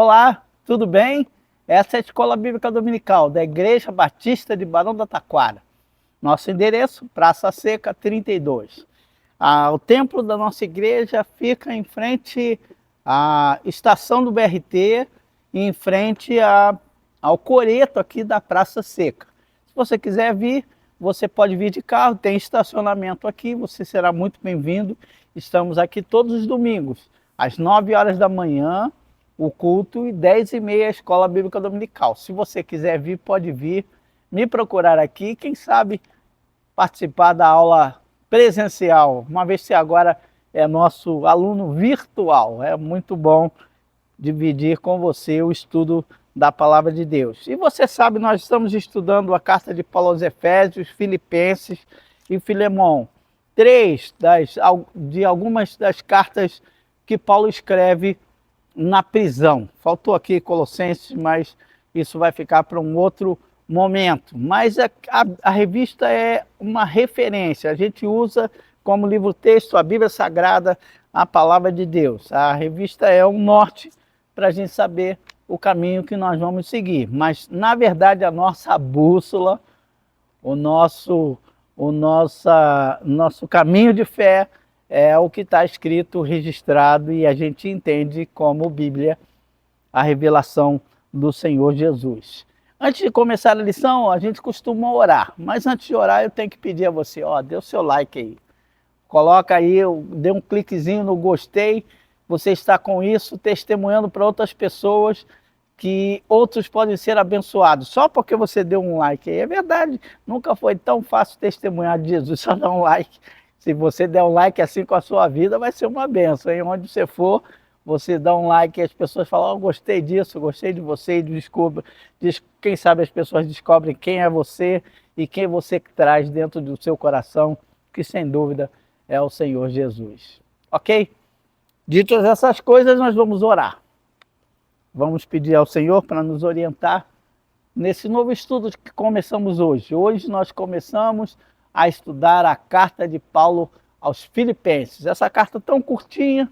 Olá, tudo bem? Essa é a Escola Bíblica Dominical da Igreja Batista de Barão da Taquara. Nosso endereço, Praça Seca 32. O templo da nossa igreja fica em frente à estação do BRT e em frente ao coreto aqui da Praça Seca. Se você quiser vir, você pode vir de carro, tem estacionamento aqui, você será muito bem-vindo. Estamos aqui todos os domingos, às 9 horas da manhã, o culto, e 10h30 a Escola Bíblica Dominical. Se você quiser vir, pode vir, me procurar aqui, quem sabe participar da aula presencial, uma vez que agora é nosso aluno virtual. É muito bom dividir com você o estudo da Palavra de Deus. E você sabe, nós estamos estudando a carta de Paulo aos Efésios, Filipenses e Filemão. De algumas das cartas que Paulo escreve na prisão. Faltou aqui Colossenses, mas isso vai ficar para um outro momento. Mas a revista é uma referência, a gente usa como livro-texto a Bíblia Sagrada, a Palavra de Deus. A revista é um norte para a gente saber o caminho que nós vamos seguir. Mas, na verdade, a nossa bússola, o nosso caminho de fé é o que está escrito, registrado, e a gente entende como Bíblia, a revelação do Senhor Jesus. Antes de começar a lição, a gente costuma orar, mas antes de orar eu tenho que pedir a você, dê o seu like aí. Coloca aí, dê um cliquezinho no gostei, você está com isso testemunhando para outras pessoas que outros podem ser abençoados, só porque você deu um like aí. É verdade, nunca foi tão fácil testemunhar de Jesus, só dar um like. Se você der um like assim com a sua vida, vai ser uma benção, hein? Onde você for, você dá um like e as pessoas falam, gostei disso, gostei de você, e quem sabe as pessoas descobrem quem é você e quem você traz dentro do seu coração, que sem dúvida é o Senhor Jesus. Ok? Ditas essas coisas, nós vamos orar. Vamos pedir ao Senhor para nos orientar nesse novo estudo que começamos hoje. Hoje nós começamos a estudar a carta de Paulo aos Filipenses. Essa carta tão curtinha,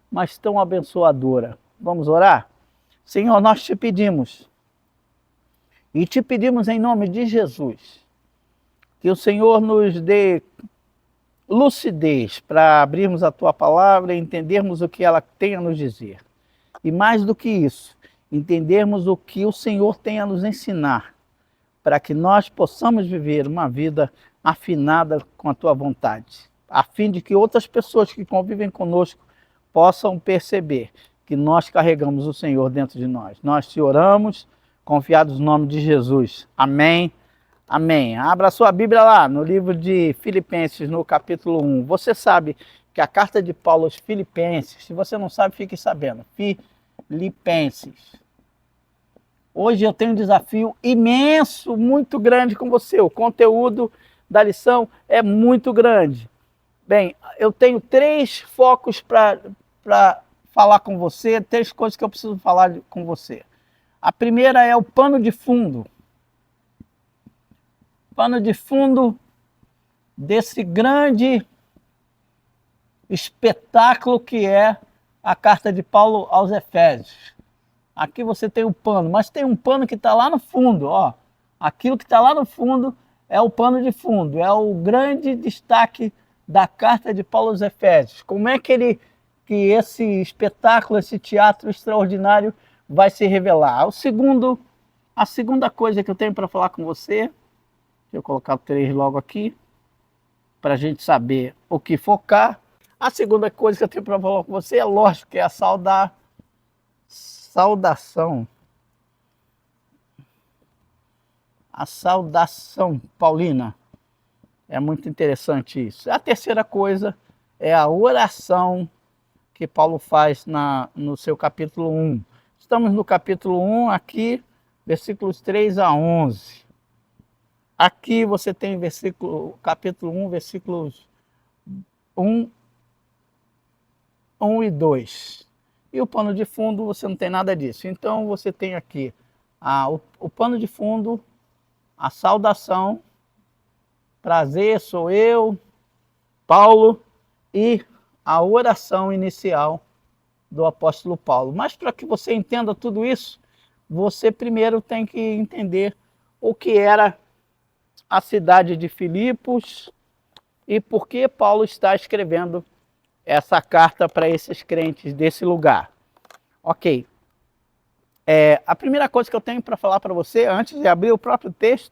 mas tão abençoadora. Vamos orar? Senhor, nós te pedimos, e te pedimos em nome de Jesus, que o Senhor nos dê lucidez para abrirmos a tua palavra e entendermos o que ela tem a nos dizer. E mais do que isso, entendermos o que o Senhor tem a nos ensinar, para que nós possamos viver uma vida afinada com a tua vontade, a fim de que outras pessoas que convivem conosco possam perceber que nós carregamos o Senhor dentro de nós. Nós te oramos, confiados no nome de Jesus. Amém. Amém. Abra sua Bíblia lá no livro de Filipenses, no capítulo 1. Você sabe que a carta de Paulo aos Filipenses, se você não sabe, fique sabendo. Filipenses. Hoje eu tenho um desafio imenso, muito grande com você. O conteúdo da lição é muito grande. Bem, eu tenho 3 focos para falar com você, 3 coisas que eu preciso falar com você. A primeira é o pano de fundo. Pano de fundo desse grande espetáculo que é a carta de Paulo aos Efésios. Aqui você tem o pano, mas tem um pano que está lá no fundo, ó. Aquilo que está lá no fundo é o pano de fundo, é o grande destaque da carta de Paulo aos Efésios. Como é que esse espetáculo, esse teatro extraordinário vai se revelar? A segunda coisa que eu tenho para falar com você, deixa eu colocar o 3 logo aqui, para a gente saber o que focar. A segunda coisa que eu tenho para falar com você é lógico que é a saudação. A saudação paulina. É muito interessante isso. A terceira coisa é a oração que Paulo faz no seu capítulo 1. Estamos no capítulo 1 aqui, versículos 3 a 11. Aqui você tem capítulo 1, versículos 1 e 2. E o pano de fundo você não tem nada disso. Então você tem aqui o pano de fundo, a saudação, prazer, sou eu, Paulo, e a oração inicial do apóstolo Paulo. Mas para que você entenda tudo isso, você primeiro tem que entender o que era a cidade de Filipos e por que Paulo está escrevendo essa carta para esses crentes desse lugar. Ok. A primeira coisa que eu tenho para falar para você, antes de abrir o próprio texto,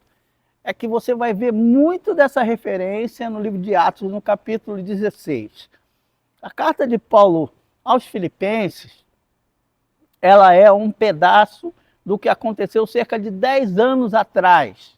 é que você vai ver muito dessa referência no livro de Atos, no capítulo 16. A carta de Paulo aos Filipenses, ela é um pedaço do que aconteceu cerca de 10 anos atrás.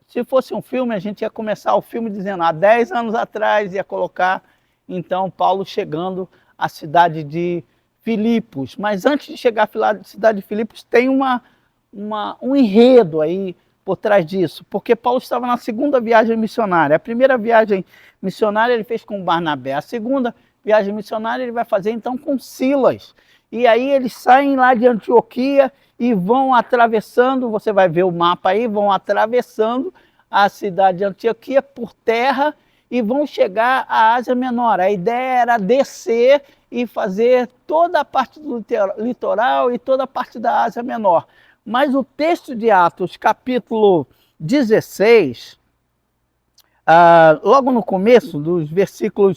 Se fosse um filme, a gente ia começar o filme dizendo, há 10 anos atrás, ia colocar, então, Paulo chegando à cidade de Filipos. Mas antes de chegar à cidade de Filipos, tem um enredo aí por trás disso, porque Paulo estava na segunda viagem missionária. A primeira viagem missionária ele fez com Barnabé, a segunda viagem missionária ele vai fazer então com Silas. E aí eles saem lá de Antioquia e vão atravessando, você vai ver o mapa aí, vão atravessando a cidade de Antioquia por terra e vão chegar à Ásia Menor. A ideia era descer e fazer toda a parte do litoral e toda a parte da Ásia Menor. Mas o texto de Atos, capítulo 16, logo no começo, do versículo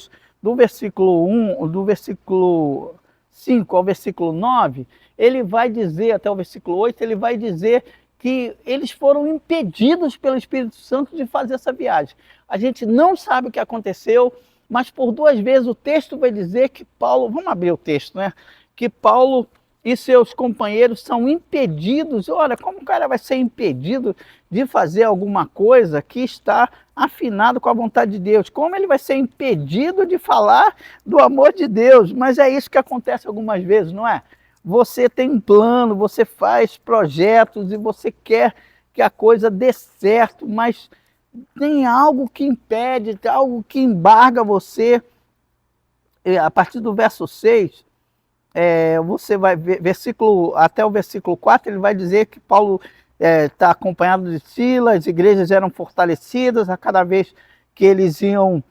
5 ao versículo 9, ele vai dizer, até o versículo 8, ele vai dizer que eles foram impedidos pelo Espírito Santo de fazer essa viagem. A gente não sabe o que aconteceu, mas por 2 vezes o texto vai dizer que Paulo, vamos abrir o texto, né? Que Paulo e seus companheiros são impedidos. Olha, como o cara vai ser impedido de fazer alguma coisa que está afinado com a vontade de Deus? Como ele vai ser impedido de falar do amor de Deus? Mas é isso que acontece algumas vezes, não é? Você tem um plano, você faz projetos e você quer que a coisa dê certo, mas tem algo que impede, tem algo que embarga você. A partir do verso 6, você vai ver, até o versículo 4, ele vai dizer que Paulo está acompanhado de Silas, as igrejas eram fortalecidas a cada vez que eles iam,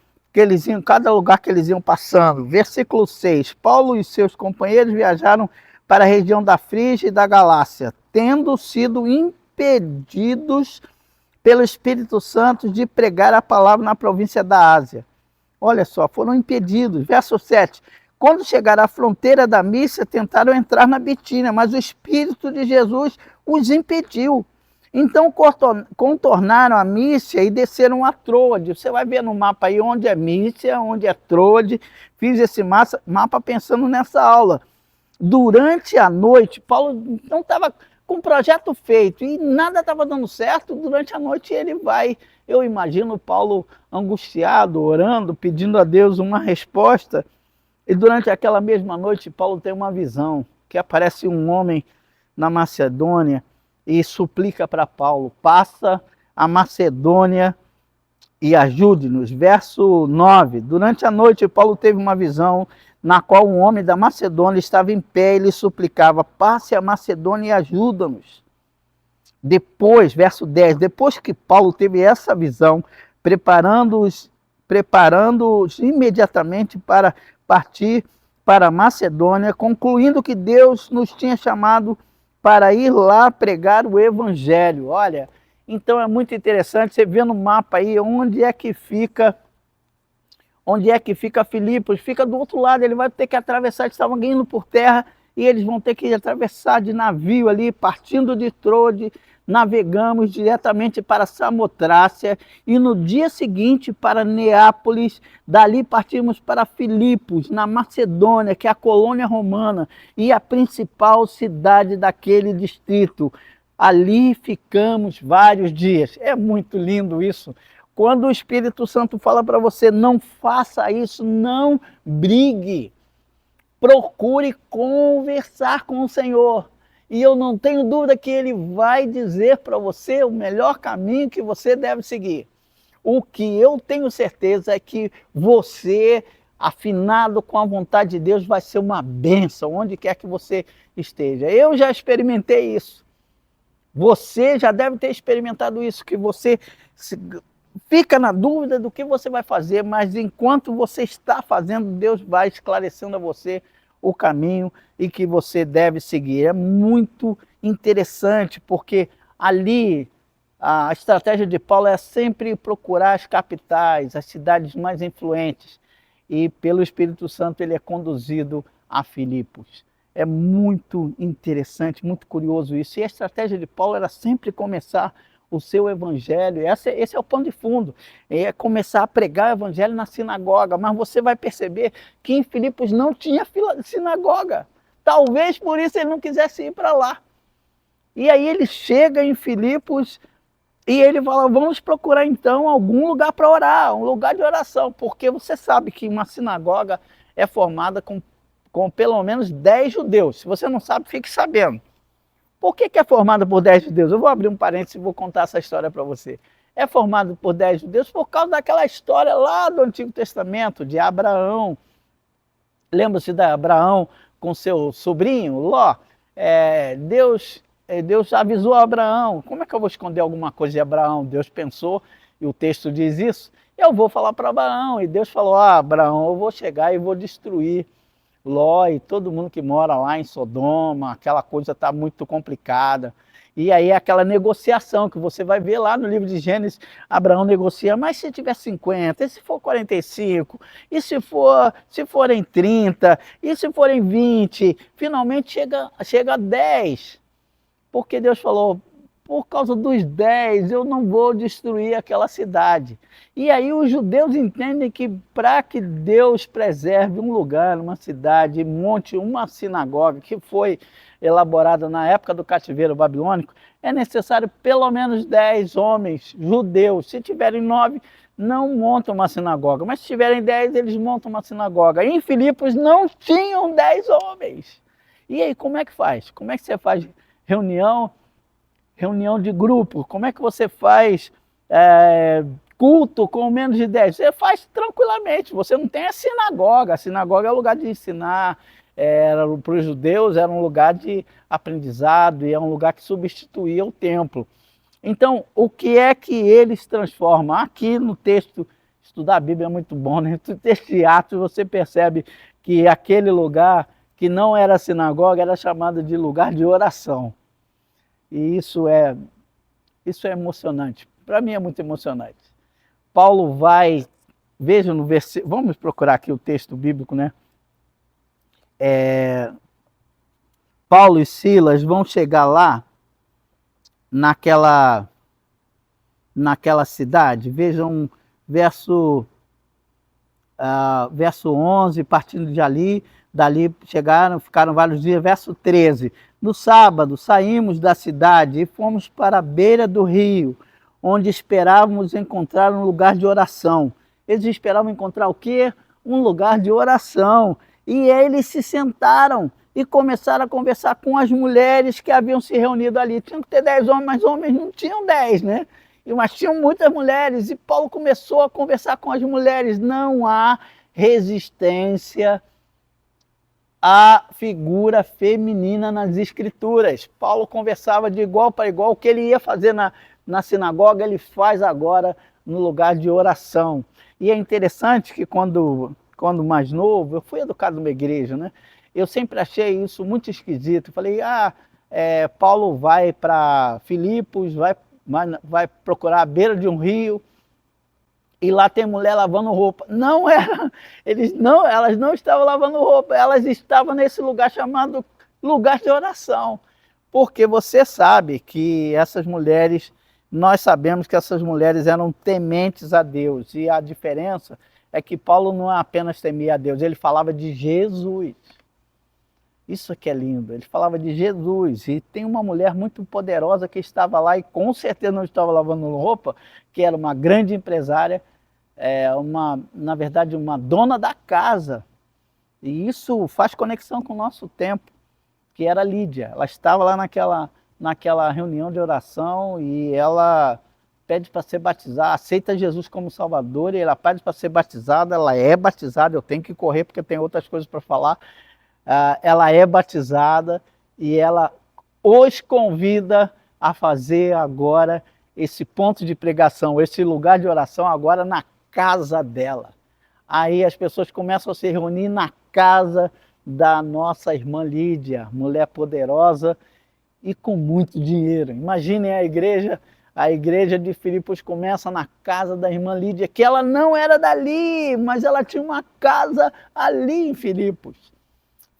cada lugar que eles iam passando. Versículo 6, Paulo e seus companheiros viajaram para a região da Frígia e da Galácia, tendo sido impedidos pelo Espírito Santo de pregar a palavra na província da Ásia. Olha só, foram impedidos. Verso 7, quando chegaram à fronteira da Mícia, tentaram entrar na Bitínia, mas o Espírito de Jesus os impediu. Então contornaram a Mícia e desceram a Troade. Você vai ver no mapa aí onde é Mícia, onde é Troade. Fiz esse mapa pensando nessa aula. Durante a noite, Paulo não estava com o projeto feito e nada estava dando certo. Durante a noite ele vai, eu imagino Paulo angustiado, orando, pedindo a Deus uma resposta. E durante aquela mesma noite, Paulo tem uma visão, que aparece um homem na Macedônia e suplica para Paulo, passa a Macedônia e ajude-nos. Verso 9, durante a noite Paulo teve uma visão na qual um homem da Macedônia estava em pé e lhe suplicava, passe a Macedônia e ajuda-nos. Depois, verso 10, depois que Paulo teve essa visão, preparando-os imediatamente para partir para a Macedônia, concluindo que Deus nos tinha chamado para ir lá pregar o evangelho. Olha, então é muito interessante, você vê no mapa aí onde é que fica Filipos, fica do outro lado, ele vai ter que atravessar, eles estavam indo por terra e eles vão ter que atravessar de navio ali, partindo de Troade, navegamos diretamente para Samotrácia e no dia seguinte para Neápolis, dali partimos para Filipos, na Macedônia, que é a colônia romana e a principal cidade daquele distrito. Ali ficamos vários dias. É muito lindo isso. Quando o Espírito Santo fala para você, não faça isso, não brigue. Procure conversar com o Senhor. E eu não tenho dúvida que Ele vai dizer para você o melhor caminho que você deve seguir. O que eu tenho certeza é que você, afinado com a vontade de Deus, vai ser uma bênção, onde quer que você esteja. Eu já experimentei isso. Você já deve ter experimentado isso, que você fica na dúvida do que você vai fazer, mas enquanto você está fazendo, Deus vai esclarecendo a você o caminho e que você deve seguir. É muito interessante, porque ali a estratégia de Paulo é sempre procurar as capitais, as cidades mais influentes, e pelo Espírito Santo ele é conduzido a Filipos. É muito interessante, muito curioso isso. E a estratégia de Paulo era sempre começar o seu evangelho. Esse é o pano de fundo, é começar a pregar o evangelho na sinagoga. Mas você vai perceber que em Filipos não tinha sinagoga. Talvez por isso ele não quisesse ir para lá. E aí ele chega em Filipos e ele fala, vamos procurar então algum lugar para orar, um lugar de oração, porque você sabe que uma sinagoga é formada com pelo menos 10 judeus. Se você não sabe, fique sabendo. Por que é formada por 10 judeus? Eu vou abrir um parênteses e vou contar essa história para você. É formado por 10 judeus por causa daquela história lá do Antigo Testamento, de Abraão. Lembra-se de Abraão com seu sobrinho, Ló? Deus avisou a Abraão. Como é que eu vou esconder alguma coisa de Abraão? Deus pensou, e o texto diz isso. Eu vou falar para Abraão. E Deus falou, Abraão, eu vou chegar e vou destruir Ló e todo mundo que mora lá em Sodoma. Aquela coisa está muito complicada. E aí aquela negociação que você vai ver lá no livro de Gênesis, Abraão negocia, mas se tiver 50, e se for 45, e se forem 30, e se forem 20, finalmente chega a 10. Porque Deus falou, por causa dos 10 eu não vou destruir aquela cidade. E aí os judeus entendem que para que Deus preserve um lugar, uma cidade, monte uma sinagoga que foi elaborada na época do cativeiro babilônico, é necessário pelo menos 10 homens judeus. Se tiverem 9, não montam uma sinagoga, mas se tiverem 10, eles montam uma sinagoga. Em Filipos não tinham 10 homens. E aí como é que faz? Como é que você faz reunião de grupo? Como é que você faz culto com menos de 10? Você faz tranquilamente, você não tem a sinagoga é o lugar de ensinar, para os judeus era um lugar de aprendizado e é um lugar que substituía o templo. Então, o que é que eles transformam? Aqui no texto, estudar a Bíblia é muito bom, né? No texto de Atos você percebe que aquele lugar que não era sinagoga, era chamado de lugar de oração. E isso é emocionante. Para mim é muito emocionante. Paulo vai, veja no versículo, vamos procurar aqui o texto bíblico, né? Paulo e Silas vão chegar lá, naquela cidade. Vejam verso 11, partindo de ali, dali ficaram vários dias, verso 13. No sábado saímos da cidade e fomos para a beira do rio, onde esperávamos encontrar um lugar de oração. Eles esperavam encontrar o quê? Um lugar de oração. E eles se sentaram e começaram a conversar com as mulheres que haviam se reunido ali. Tinham que ter 10 homens, mas homens não tinham 10, né? Mas tinham muitas mulheres, e Paulo começou a conversar com as mulheres. Não há resistência à figura feminina nas Escrituras. Paulo conversava de igual para igual. O que ele ia fazer na sinagoga, ele faz agora no lugar de oração. E é interessante que quando mais novo, eu fui educado numa igreja, né? Eu sempre achei isso muito esquisito. Falei, Paulo vai para Filipos, vai procurar a beira de um rio, e lá tem mulher lavando roupa. Não era, elas não estavam lavando roupa, elas estavam nesse lugar chamado lugar de oração. Porque você sabe que essas mulheres, nós sabemos que essas mulheres eram tementes a Deus, e a diferença é que Paulo não apenas temia a Deus, ele falava de Jesus. Isso aqui é lindo, ele falava de Jesus, e tem uma mulher muito poderosa que estava lá e com certeza não estava lavando roupa, que era uma grande empresária, na verdade uma dona da casa, e isso faz conexão com o nosso tempo, que era Lídia. Ela estava lá naquela reunião de oração e ela pede para ser batizada, aceita Jesus como Salvador, e ela pede para ser batizada, ela é batizada, eu tenho que correr porque tem outras coisas para falar. Ela é batizada e ela os convida a fazer agora esse ponto de pregação, esse lugar de oração agora na casa dela. Aí as pessoas começam a se reunir na casa da nossa irmã Lídia, mulher poderosa e com muito dinheiro. Imaginem a igreja de Filipos começa na casa da irmã Lídia, que ela não era dali, mas ela tinha uma casa ali em Filipos.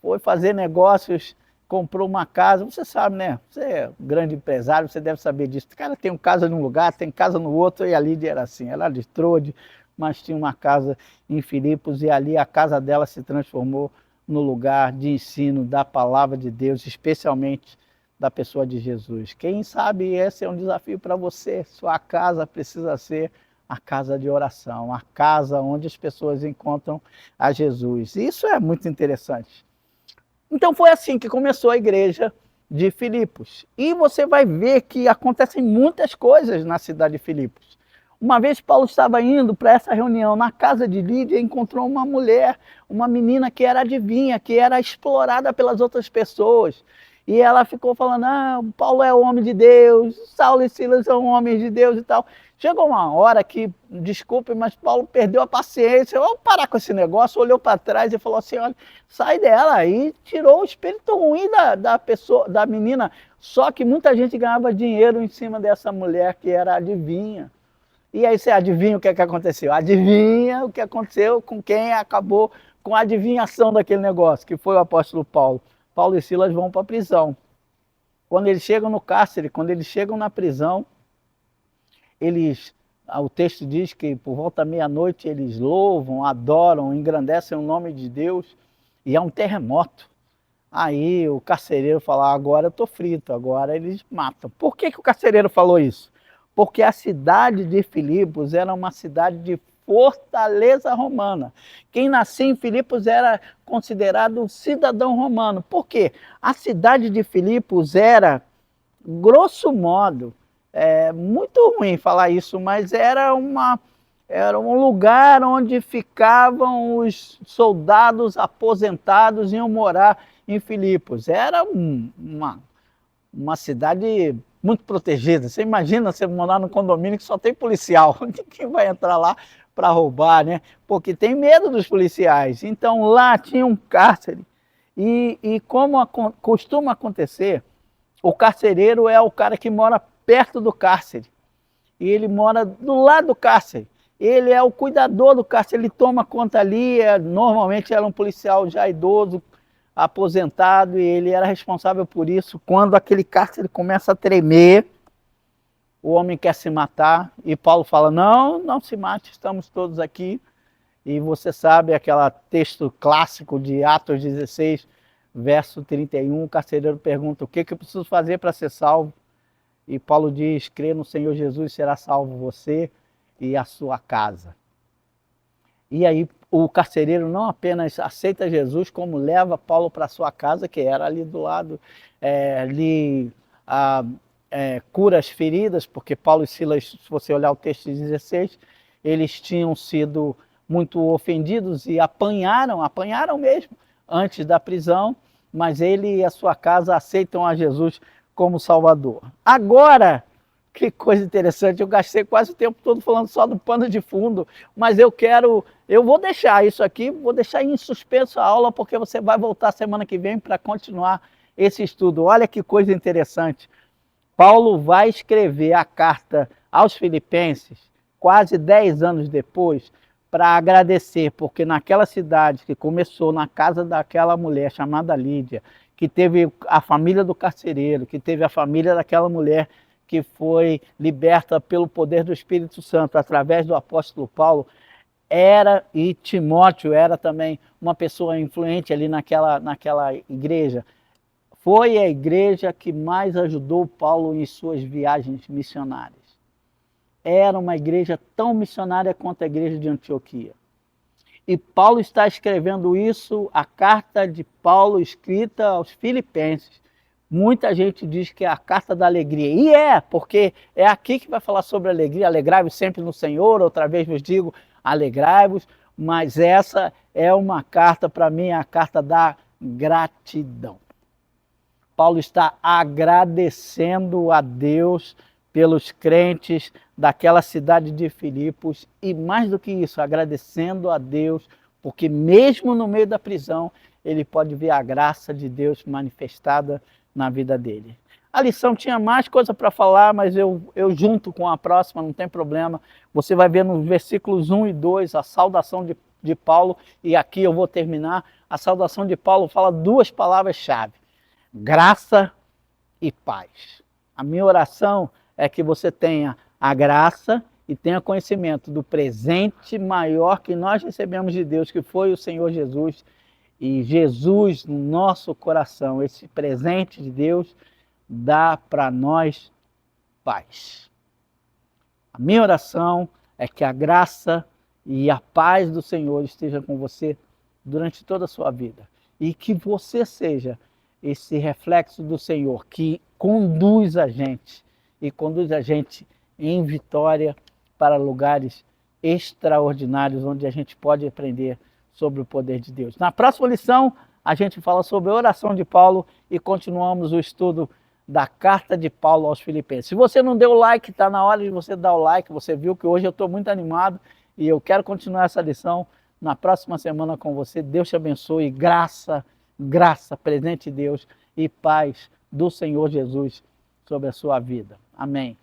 Foi fazer negócios, comprou uma casa, você sabe, né? Você é um grande empresário, você deve saber disso. O cara tem casa num lugar, tem casa no outro, e a Lídia era assim, ela era de Trode, mas tinha uma casa em Filipos, e ali a casa dela se transformou no lugar de ensino da palavra de Deus, especialmente da pessoa de Jesus. Quem sabe esse é um desafio para você. Sua casa precisa ser a casa de oração, a casa onde as pessoas encontram a Jesus. Isso é muito interessante. Então foi assim que começou a igreja de Filipos. E você vai ver que acontecem muitas coisas na cidade de Filipos. Uma vez Paulo estava indo para essa reunião na casa de Lídia e encontrou uma mulher, uma menina que era adivinha, que era explorada pelas outras pessoas. E ela ficou falando, Paulo é homem de Deus, Saulo e Silas são homens de Deus e tal. Chegou uma hora que, desculpe, mas Paulo perdeu a paciência. Vamos parar com esse negócio, olhou para trás e falou assim, olha, sai dela. E tirou o espírito ruim da pessoa, da menina. Só que muita gente ganhava dinheiro em cima dessa mulher que era adivinha. E aí você adivinha o que aconteceu? Adivinha o que aconteceu com quem acabou com a adivinhação daquele negócio, que foi o apóstolo Paulo. Paulo e Silas vão para a prisão. Quando eles chegam no cárcere, quando eles chegam na prisão, o texto diz que por volta da meia-noite eles louvam, adoram, engrandecem o nome de Deus e há um terremoto. Aí o carcereiro fala, agora eu estou frito, agora eles matam. Por que o carcereiro falou isso? Porque a cidade de Filipos era uma cidade de fortaleza romana. Quem nascia em Filipos era considerado um cidadão romano. Por quê? A cidade de Filipos era, grosso modo, muito ruim falar isso, mas era um lugar onde ficavam os soldados aposentados e iam morar em Filipos. Era uma cidade muito protegida. Você imagina você morar num condomínio que só tem policial. Quem vai entrar lá para roubar, né? Porque tem medo dos policiais. Então lá tinha um cárcere. E como costuma acontecer, o carcereiro é o cara que mora perto do cárcere. E ele mora do lado do cárcere. Ele é o cuidador do cárcere, ele toma conta ali. Normalmente era um policial já idoso, aposentado, e ele era responsável por isso. Quando aquele cárcere começa a tremer, o homem quer se matar, e Paulo fala, não se mate, estamos todos aqui. E você sabe aquele texto clássico de Atos 16, verso 31, o carcereiro pergunta, o que eu preciso fazer para ser salvo? E Paulo diz, crê no Senhor Jesus, será salvo você e a sua casa. E aí o carcereiro não apenas aceita Jesus, como leva Paulo para sua casa, que era ali do lado, cura as feridas, porque Paulo e Silas, se você olhar o texto 16, eles tinham sido muito ofendidos e apanharam mesmo antes da prisão, mas ele e a sua casa aceitam a Jesus como Salvador. Agora, que coisa interessante, eu gastei quase o tempo todo falando só do pano de fundo, mas eu vou deixar isso aqui, vou deixar em suspenso a aula, porque você vai voltar semana que vem para continuar esse estudo. Olha que coisa interessante. Paulo vai escrever a carta aos Filipenses, quase 10 anos depois, para agradecer, porque naquela cidade que começou na casa daquela mulher chamada Lídia, que teve a família do carcereiro, que teve a família daquela mulher que foi liberta pelo poder do Espírito Santo através do apóstolo Paulo, e Timóteo era também uma pessoa influente ali naquela igreja. Foi a igreja que mais ajudou Paulo em suas viagens missionárias. Era uma igreja tão missionária quanto a igreja de Antioquia. E Paulo está escrevendo isso, a carta de Paulo escrita aos Filipenses. Muita gente diz que é a carta da alegria. E porque é aqui que vai falar sobre alegria. Alegrai-vos sempre no Senhor, outra vez vos digo, alegrai-vos. Mas essa é uma carta, para mim, a carta da gratidão. Paulo está agradecendo a Deus pelos crentes daquela cidade de Filipos e mais do que isso, agradecendo a Deus, porque mesmo no meio da prisão, ele pode ver a graça de Deus manifestada na vida dele. A lição tinha mais coisa para falar, mas eu junto com a próxima, não tem problema. Você vai ver nos versículos 1 e 2 a saudação de Paulo, e aqui eu vou terminar. A saudação de Paulo fala duas palavras-chave: graça e paz. A minha oração é que você tenha a graça e tenha conhecimento do presente maior que nós recebemos de Deus, que foi o Senhor Jesus. E Jesus no nosso coração, esse presente de Deus, dá para nós paz. A minha oração é que a graça e a paz do Senhor esteja com você durante toda a sua vida. E que você seja esse reflexo do Senhor que conduz a gente e conduz a gente em vitória para lugares extraordinários onde a gente pode aprender sobre o poder de Deus. Na próxima lição, a gente fala sobre a oração de Paulo e continuamos o estudo da carta de Paulo aos Filipenses. Se você não deu o like, está na hora de você dar o like. Você viu que hoje eu estou muito animado e eu quero continuar essa lição na próxima semana com você. Deus te abençoe. Graça, presente de Deus e paz do Senhor Jesus sobre a sua vida. Amém.